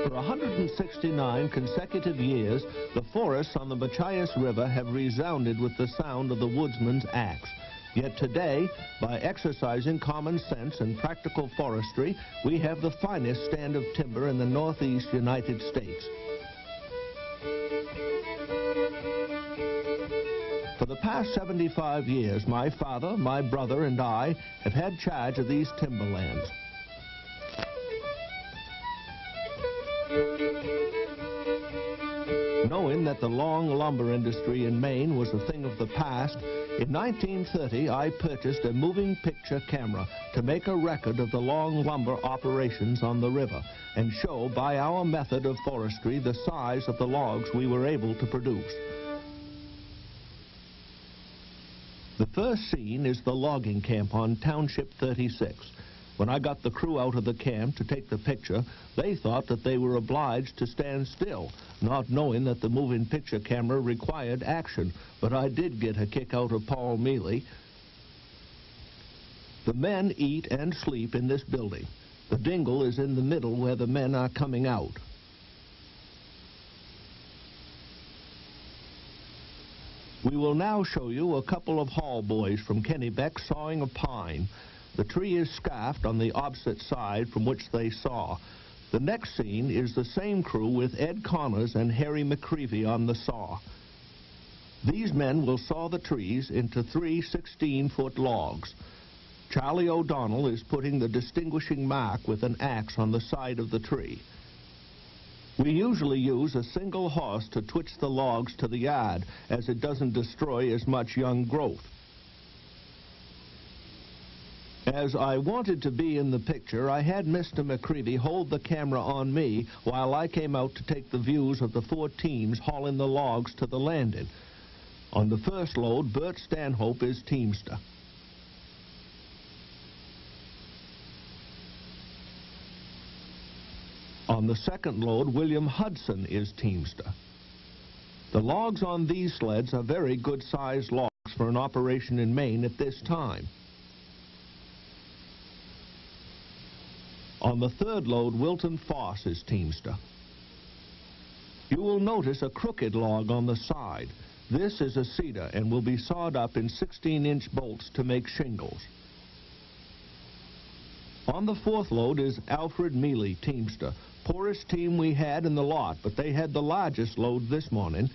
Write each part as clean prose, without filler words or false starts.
For 169 consecutive years, the forests on the Machias River have resounded with the sound of the woodsman's axe. Yet today, by exercising common sense and practical forestry, we have the finest stand of timber in the Northeast United States. For the past 75 years, my father, my brother, and I have had charge of these timberlands. Knowing that the long lumber industry in Maine was a thing of the past, in 1930 I purchased a moving picture camera to make a record of the long lumber operations on the river and show by our method of forestry the size of the logs we were able to produce. The first scene is the logging camp on Township 36. When I got the crew out of the camp to take the picture, they thought that they were obliged to stand still, not knowing that the moving picture camera required action, but I did get a kick out of Paul Mealy. The men eat and sleep in this building. The dingle is in the middle where the men are coming out. We will now show you a couple of hall boys from Kennebec sawing a pine. The tree is scarfed on the opposite side from which they saw. The next scene is the same crew with Ed Connors and Harry McCreevy on the saw. These men will saw the trees into 3 16-foot logs. Charlie O'Donnell is putting the distinguishing mark with an axe on the side of the tree. We usually use a single horse to twitch the logs to the yard, as it doesn't destroy as much young growth. As I wanted to be in the picture, I had Mr. McCreevy hold the camera on me while I came out to take the views of the 4 teams hauling the logs to the landing. On the first load, Bert Stanhope is teamster. On the second load, William Hudson is teamster. The logs on these sleds are very good-sized logs for an operation in Maine at this time. On the third load, Wilton Foss is teamster. You will notice a crooked log on the side. This is a cedar and will be sawed up in 16-inch bolts to make shingles. On the fourth load is Alfred Mealy, teamster. Poorest team we had in the lot, but they had the largest load this morning.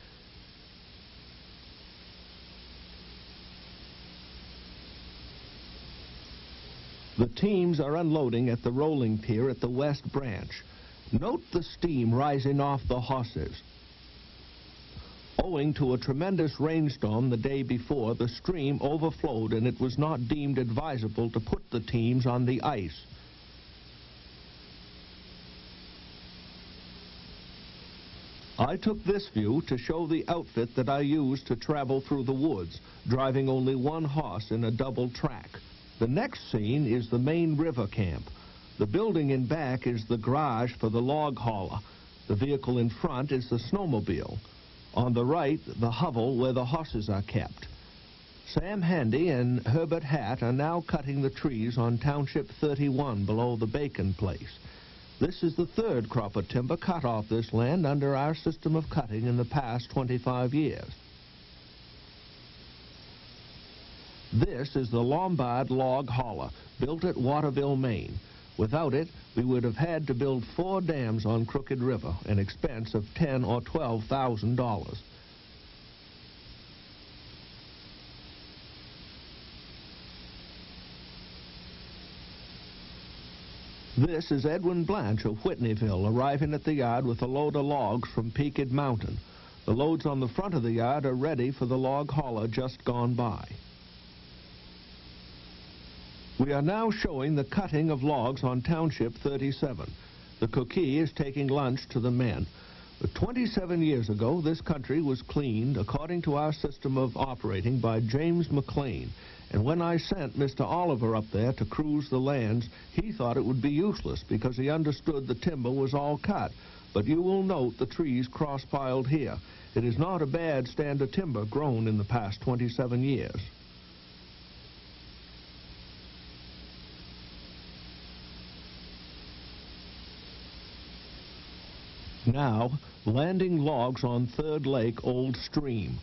The teams are unloading at the rolling pier at the west branch. Note the steam rising off the horses. Owing to a tremendous rainstorm the day before, the stream overflowed and it was not deemed advisable to put the teams on the ice. I took this view to show the outfit that I used to travel through the woods, driving only one horse in a double track. The next scene is the main river camp. The building in back is the garage for the log hauler. The vehicle in front is the snowmobile. On the right, the hovel where the horses are kept. Sam Handy and Herbert Hatt are now cutting the trees on Township 31 below the Bacon place. This is the third crop of timber cut off this land under our system of cutting in the past 25 years. This is the Lombard log hauler, built at Waterville, Maine. Without it, we would have had to build 4 dams on Crooked River, an expense of $10,000 or $12,000. This is Edwin Blanche of Whitneyville arriving at the yard with a load of logs from Peaked Mountain. The loads on the front of the yard are ready for the log hauler just gone by. We are now showing the cutting of logs on Township 37. The cookee is taking lunch to the men. 27 years ago, this country was cleaned according to our system of operating by James McLean. And when I sent Mr. Oliver up there to cruise the lands, he thought it would be useless because he understood the timber was all cut. But you will note the trees cross-piled here. It is not a bad stand of timber grown in the past 27 years. Now, landing logs on Third Lake Old Stream.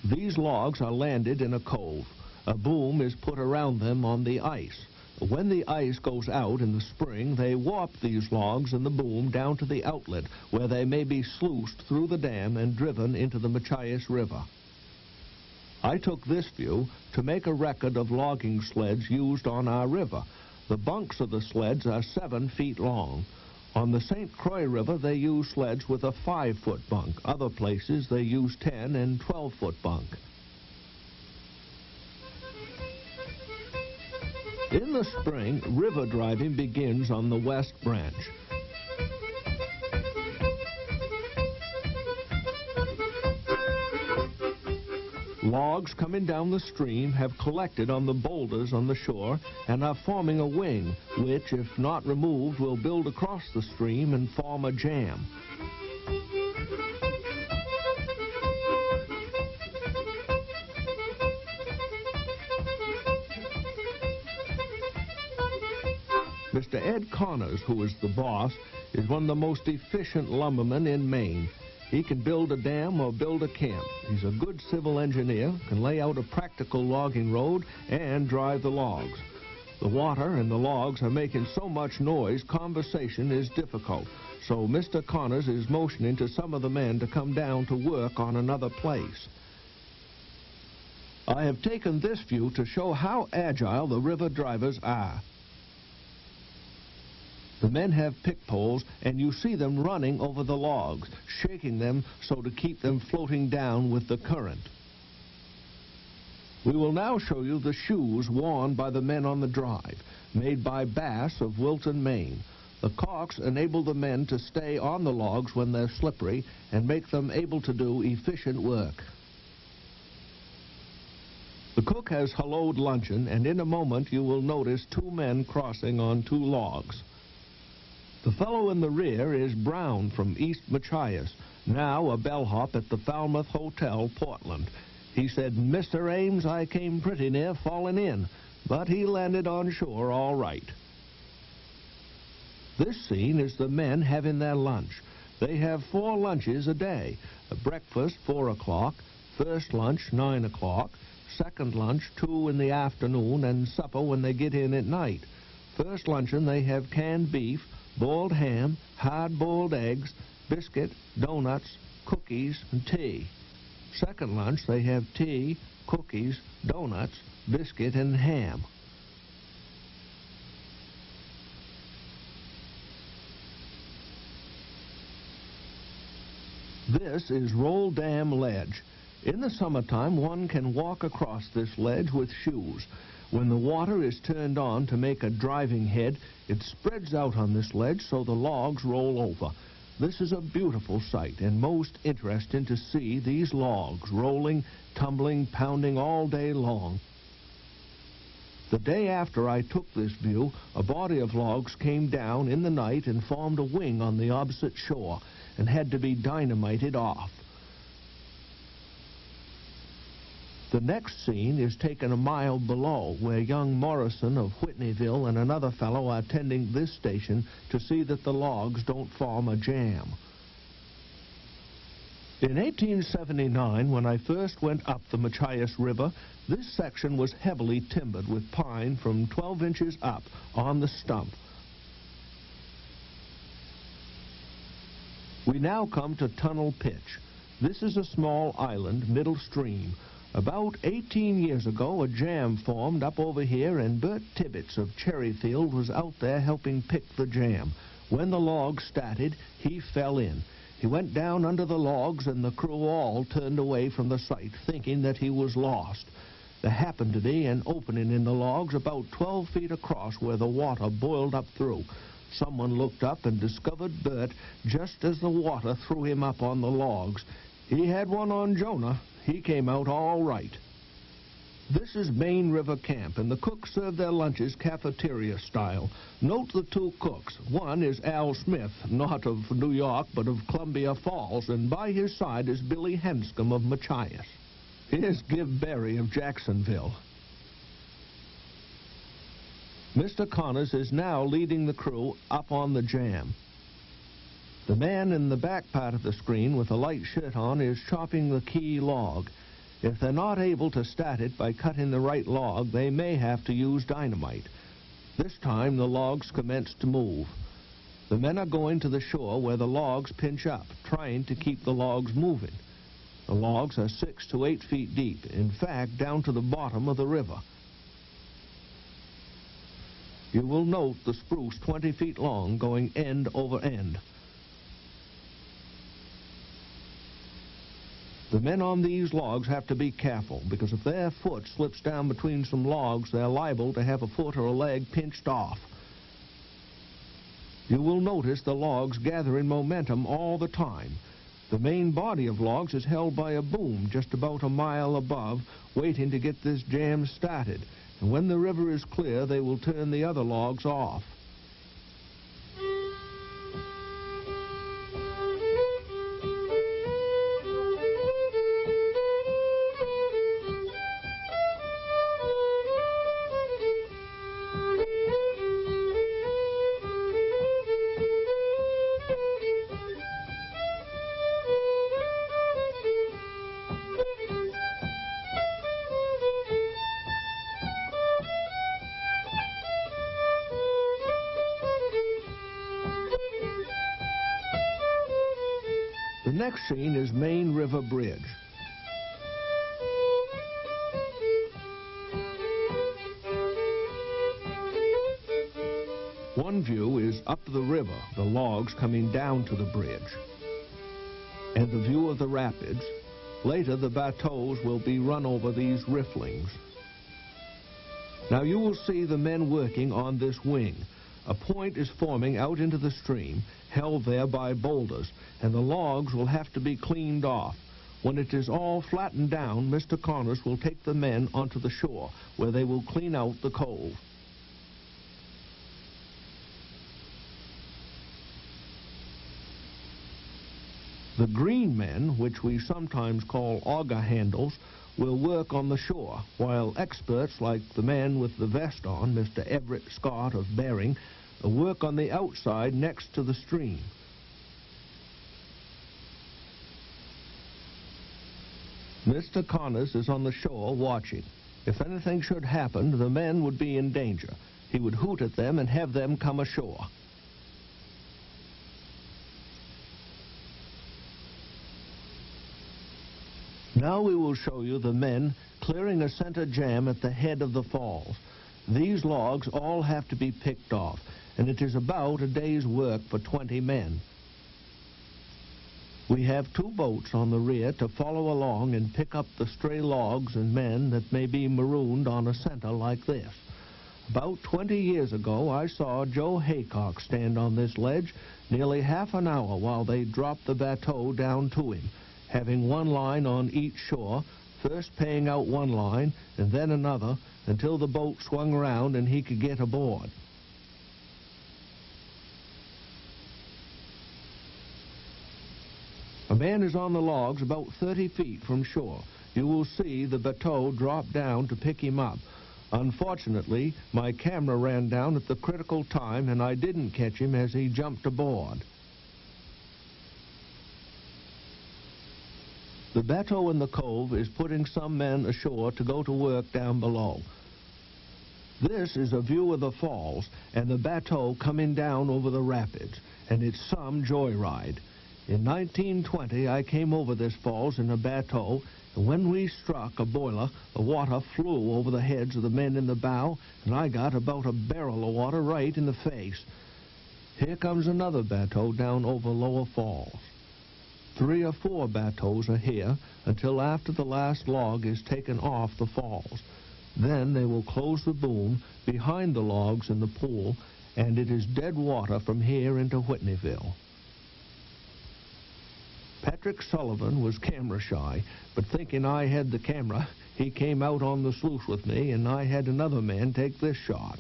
These logs are landed in a cove. A boom is put around them on the ice. When the ice goes out in the spring, they warp these logs in the boom down to the outlet, where they may be sluiced through the dam and driven into the Machias River. I took this view to make a record of logging sleds used on our river. The bunks of the sleds are 7 feet long. On the St. Croix River, they use sleds with a 5-foot bunk. Other places, they use 10 and 12-foot bunk. In the spring, river driving begins on the West Branch. Logs coming down the stream have collected on the boulders on the shore and are forming a wing, which, if not removed, will build across the stream and form a jam. Mr. Ed Connors, who is the boss, is one of the most efficient lumbermen in Maine. He can build a dam or build a camp. He's a good civil engineer, can lay out a practical logging road, and drive the logs. The water and the logs are making so much noise, conversation is difficult. So Mr. Connors is motioning to some of the men to come down to work on another place. I have taken this view to show how agile the river drivers are. The men have pick poles, and you see them running over the logs, shaking them so to keep them floating down with the current. We will now show you the shoes worn by the men on the drive, made by Bass of Wilton, Maine. The caulks enable the men to stay on the logs when they're slippery and make them able to do efficient work. The cook has helloed luncheon, and in a moment you will notice 2 men crossing on 2 logs. The fellow in the rear is Brown from East Machias, now a bellhop at the Falmouth Hotel, Portland. He said, "Mr. Ames, I came pretty near falling in, but he landed on shore all right." This scene is the men having their lunch. They have 4 lunches a day. A breakfast, 4 o'clock, first lunch, 9 o'clock, second lunch, 2 in the afternoon, and supper when they get in at night. First luncheon, they have canned beef, boiled ham, hard-boiled eggs, biscuit, donuts, cookies, and tea. Second lunch, they have tea, cookies, donuts, biscuit, and ham. This is Roll Dam Ledge. In the summertime, one can walk across this ledge with shoes. When the water is turned on to make a driving head, it spreads out on this ledge so the logs roll over. This is a beautiful sight and most interesting to see these logs rolling, tumbling, pounding all day long. The day after I took this view, a body of logs came down in the night and formed a wing on the opposite shore and had to be dynamited off. The next scene is taken a mile below, where young Morrison of Whitneyville and another fellow are tending this station to see that the logs don't form a jam. In 1879, when I first went up the Machias River, this section was heavily timbered with pine from 12 inches up on the stump. We now come to Tunnel Pitch. This is a small island, middle stream. About 18 years ago, a jam formed up over here, and Bert Tibbetts of Cherryfield was out there helping pick the jam. When the logs started, he fell in. He went down under the logs, and the crew all turned away from the sight, thinking that he was lost. There happened to be an opening in the logs about 12 feet across where the water boiled up through. Someone looked up and discovered Bert just as the water threw him up on the logs. He had one on Jonah. He came out all right. This is Main River Camp, and the cooks serve their lunches cafeteria style. Note the 2 cooks. One is Al Smith, not of New York, but of Columbia Falls, and by his side is Billy Henscomb of Machias. Here's Gib Berry of Jacksonville. Mr. Connors is now leading the crew up on the jam. The man in the back part of the screen with a light shirt on is chopping the key log. If they're not able to start it by cutting the right log, they may have to use dynamite. This time the logs commence to move. The men are going to the shore where the logs pinch up, trying to keep the logs moving. The logs are 6 to 8 feet deep, in fact, down to the bottom of the river. You will note the spruce 20 feet long going end over end. The men on these logs have to be careful, because if their foot slips down between some logs, they're liable to have a foot or a leg pinched off. You will notice the logs gathering momentum all the time. The main body of logs is held by a boom just about a mile above, waiting to get this jam started. And when the river is clear, they will turn the other logs off. The next scene is Main River Bridge. One view is up the river, the logs coming down to the bridge, and the view of the rapids. Later, the bateaus will be run over these riftlings. Now you will see the men working on this wing. A point is forming out into the stream, held there by boulders, and the logs will have to be cleaned off. When it is all flattened down, Mr. Connors will take the men onto the shore, where they will clean out the cove. The green men, which we sometimes call auger handles, will work on the shore, while experts like the man with the vest on, Mr. Everett Scott of Bering, work on the outside next to the stream. Mr. Connors is on the shore watching. If anything should happen, the men would be in danger. He would hoot at them and have them come ashore. Now we will show you the men clearing a center jam at the head of the falls. These logs all have to be picked off, and it is about a day's work for 20 men. We have 2 boats on the rear to follow along and pick up the stray logs and men that may be marooned on a center like this. About 20 years ago, I saw Joe Haycock stand on this ledge nearly half an hour while they dropped the bateau down to him, having one line on each shore, first paying out one line and then another until the boat swung around and he could get aboard. A man is on the logs about 30 feet from shore. You will see the bateau drop down to pick him up. Unfortunately, my camera ran down at the critical time and I didn't catch him as he jumped aboard. The bateau in the cove is putting some men ashore to go to work down below. This is a view of the falls and the bateau coming down over the rapids, and it's some joyride. In 1920, I came over this falls in a bateau, and when we struck a boiler, the water flew over the heads of the men in the bow, and I got about a barrel of water right in the face. Here comes another bateau down over Lower Falls. 3 or 4 bateaus are here until after the last log is taken off the falls. Then they will close the boom behind the logs in the pool, and it is dead water from here into Whitneyville. Patrick Sullivan was camera shy, but thinking I had the camera, he came out on the sluice with me, and I had another man take this shot.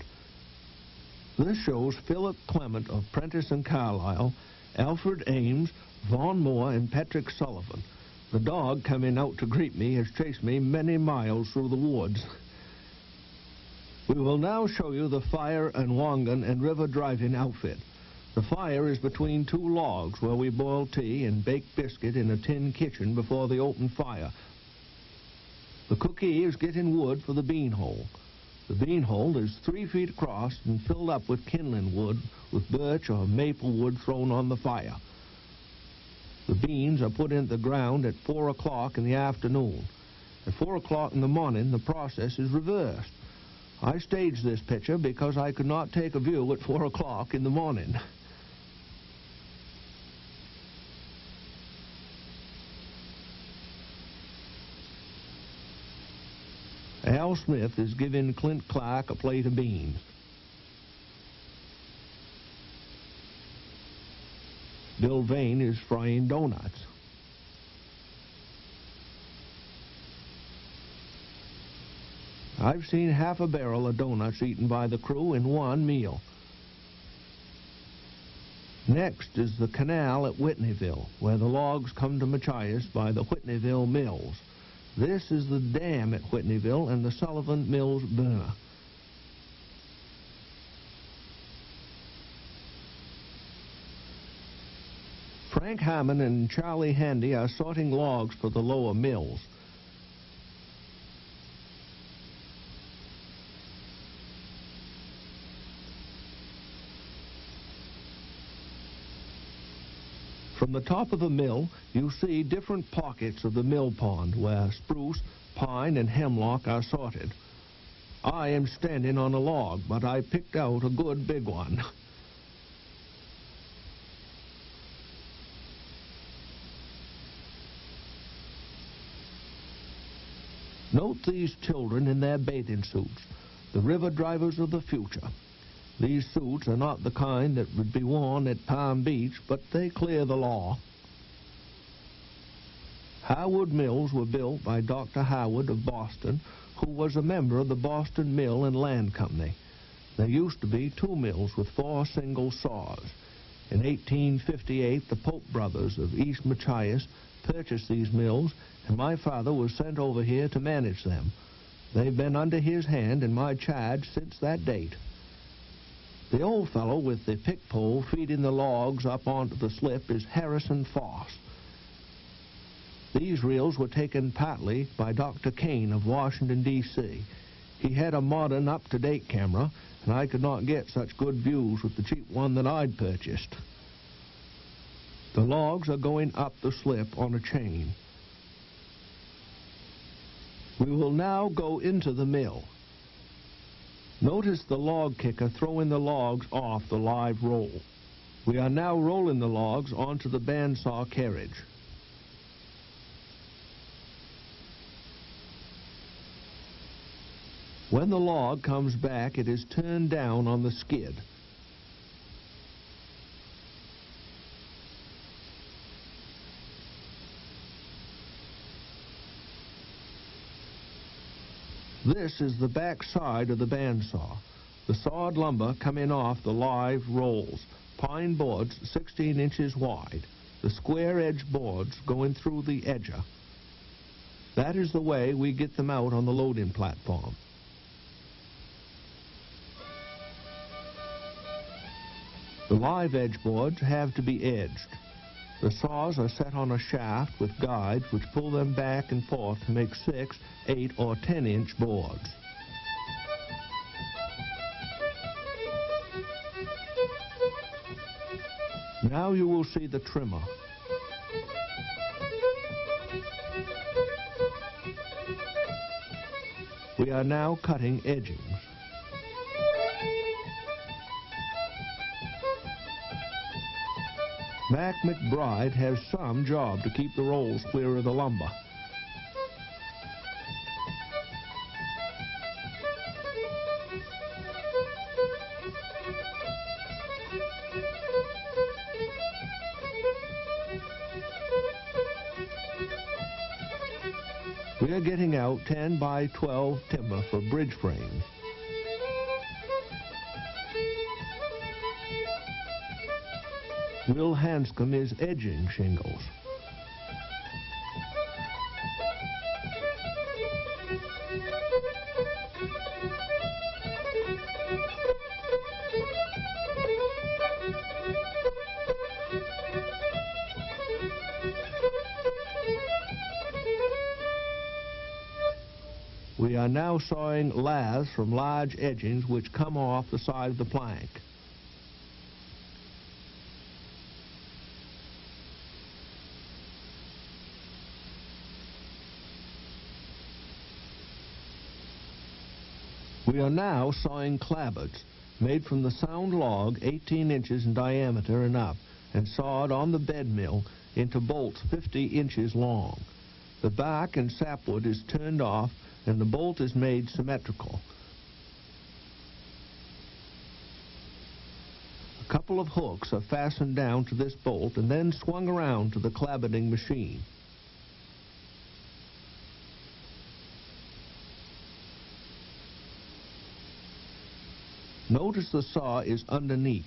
This shows Philip Clement of Prentice and Carlisle, Alfred Ames, Vaughn Moore, and Patrick Sullivan. The dog coming out to greet me has chased me many miles through the woods. We will now show you the fire and wangan and river driving outfit. The fire is between two logs where we boil tea and bake biscuit in a tin kitchen before the open fire. The cookee is getting wood for the bean hole. The bean hole is 3 feet across and filled up with kindling wood with birch or maple wood thrown on the fire. The beans are put into the ground at 4 o'clock in the afternoon. At 4 o'clock in the morning, the process is reversed. I staged this picture because I could not take a view at 4 o'clock in the morning. Al Smith is giving Clint Clark a plate of beans. Bill Vane is frying donuts. I've seen half a barrel of donuts eaten by the crew in one meal. Next is the canal at Whitneyville, where the logs come to Machias by the Whitneyville Mills. This is the dam at Whitneyville and the Sullivan Mills burner. Frank Hammond and Charlie Handy are sorting logs for the lower mills. From the top of the mill, you see different pockets of the mill pond where spruce, pine, and hemlock are sorted. I am standing on a log, but I picked out a good big one. Note these children in their bathing suits, the river drivers of the future. These suits are not the kind that would be worn at Palm Beach, but they clear the law. Harwood Mills were built by Dr. Harwood of Boston, who was a member of the Boston Mill and Land Company. There used to be 2 mills with 4 single saws. In 1858, the Pope brothers of East Machias purchased these mills, and my father was sent over here to manage them. They've been under his hand and my charge since that date. The old fellow with the pick pole feeding the logs up onto the slip is Harrison Foss. These reels were taken partly by Dr. Kane of Washington, D.C. He had a modern, up-to-date camera, and I could not get such good views with the cheap one that I'd purchased. The logs are going up the slip on a chain. We will now go into the mill. Notice the log kicker throwing the logs off the live roll. We are now rolling the logs onto the bandsaw carriage. When the log comes back, it is turned down on the skid. This is the back side of the bandsaw. The sawed lumber coming off the live rolls. Pine boards 16 inches wide. The square edge boards going through the edger. That is the way we get them out on the loading platform. The live edge boards have to be edged. The saws are set on a shaft with guides which pull them back and forth to make 6, 8, or 10-inch boards. Now you will see the trimmer. We are now cutting edgings. Mac McBride has some job to keep the rolls clear of the lumber. We are getting out 10 by 12 timber for bridge frames. Will Hanscom is edging shingles. We are now sawing laths from large edgings which come off the side of the plank. We are now sawing clapboards, made from the sound log 18 inches in diameter and up, and sawed on the bed mill into bolts 50 inches long. The bark and sapwood is turned off and the bolt is made symmetrical. A couple of hooks are fastened down to this bolt and then swung around to the clapboarding machine. Notice the saw is underneath.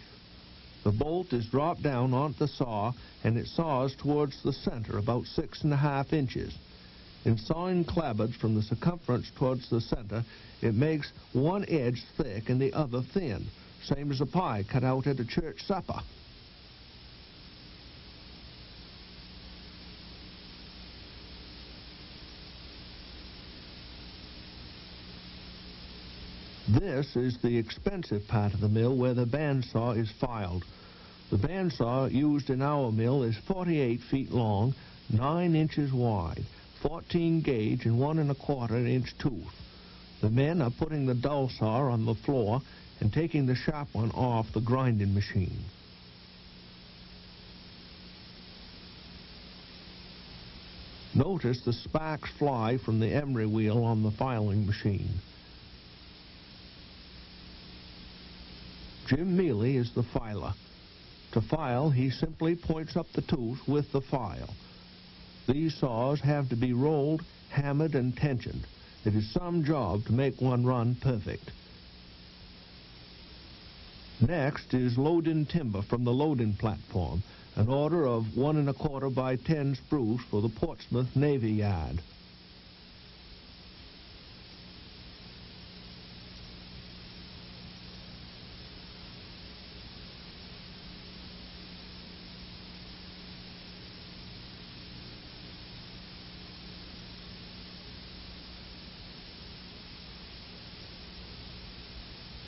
The bolt is dropped down onto the saw and it saws towards the center about 6.5 inches. In sawing clapboards from the circumference towards the center, it makes one edge thick and the other thin, same as a pie cut out at a church supper. This is the expensive part of the mill where the bandsaw is filed. The bandsaw used in our mill is 48 feet long, 9 inches wide, 14 gauge and 1 1/4 inch tooth. The men are putting the dull saw on the floor and taking the sharp one off the grinding machine. Notice the sparks fly from the emery wheel on the filing machine. Jim Mealy is the filer. To file, he simply points up the tooth with the file. These saws have to be rolled, hammered, and tensioned. It is some job to make one run perfect. Next is loading timber from the loading platform, an order of 1 1/4 by 10 spruce for the Portsmouth Navy Yard.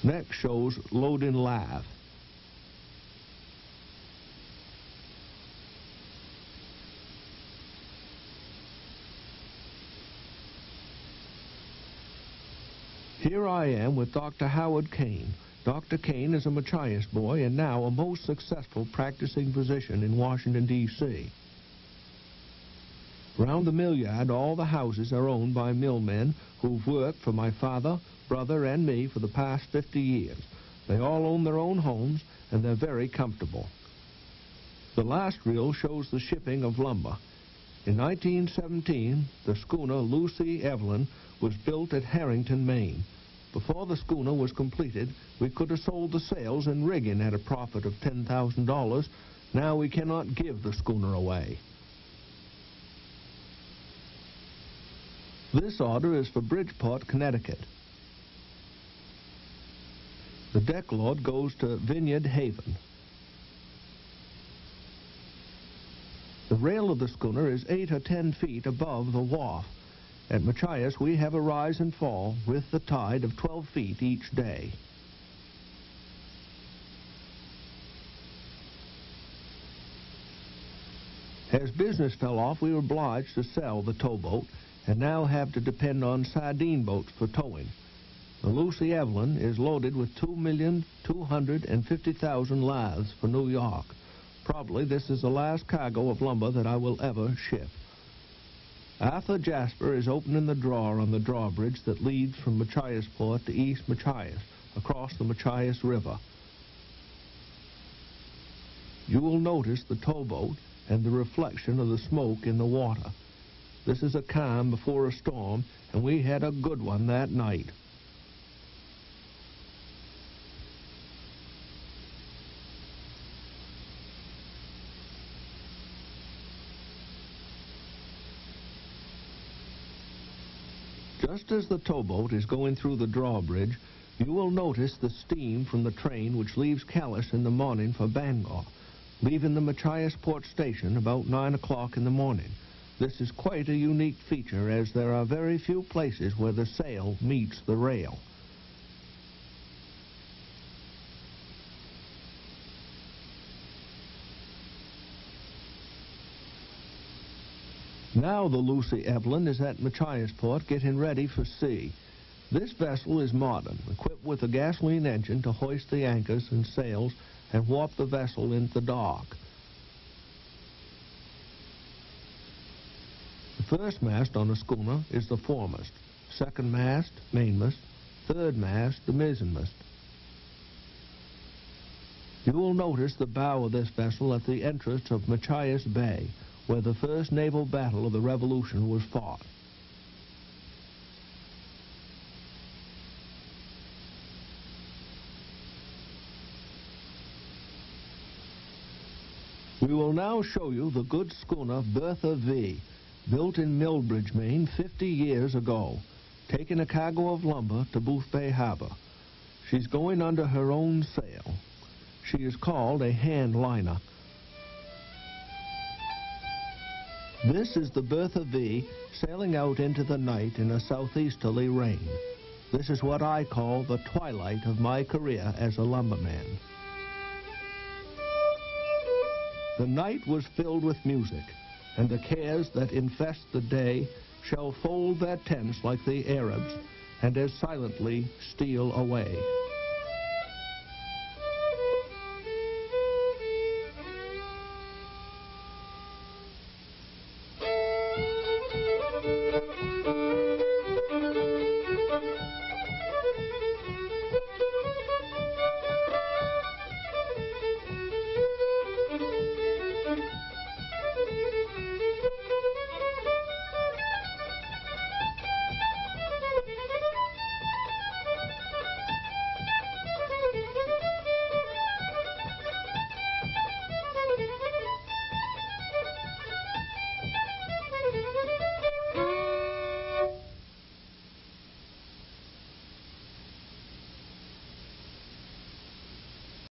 Next shows loading lath. Here I am with Dr. Howard Kane. Dr. Kane is a Machias boy and now a most successful practicing physician in Washington, D.C. Round the mill yard, all the houses are owned by millmen who've worked for my father, brother, and me for the past 50 years. They all own their own homes, and they're very comfortable. The last reel shows the shipping of lumber. In 1917, the schooner Lucy Evelyn was built at Harrington, Maine. Before the schooner was completed, we could have sold the sails and rigging at a profit of $10,000. Now we cannot give the schooner away. This order is for Bridgeport, Connecticut. The deck load goes to Vineyard Haven. The rail of the schooner is 8 or 10 feet above the wharf. At Machias, we have a rise and fall with the tide of 12 feet each day. As business fell off, we were obliged to sell the towboat and now have to depend on sardine boats for towing. The Lucy Evelyn is loaded with 2,250,000 laths for New York. Probably this is the last cargo of lumber that I will ever ship. Arthur Jasper is opening the drawer on the drawbridge that leads from Machiasport to East Machias, across the Machias River. You will notice the towboat and the reflection of the smoke in the water. This is a calm before a storm, and we had a good one that night. Just as the towboat is going through the drawbridge, you will notice the steam from the train which leaves Calais in the morning for Bangor, leaving the Machiasport station about 9 o'clock in the morning. This is quite a unique feature, as there are very few places where the sail meets the rail. Now the Lucy Evelyn is at Machiasport getting ready for sea. This vessel is modern, equipped with a gasoline engine to hoist the anchors and sails and warp the vessel into the dock. The first mast on a schooner is the foremast, second mast, mainmast, third mast, the mizzenmast. You will notice the bow of this vessel at the entrance of Machias Bay, where the first naval battle of the Revolution was fought. We will now show you the good schooner Bertha V, built in Millbridge, Maine 50 years ago, taking a cargo of lumber to Boothbay Harbor. She's going under her own sail. She is called a hand liner. This is the Bertha V sailing out into the night in a southeasterly rain. This is what I call the twilight of my career as a lumberman. The night was filled with music, and the cares that infest the day shall fold their tents like the Arabs, and as silently steal away.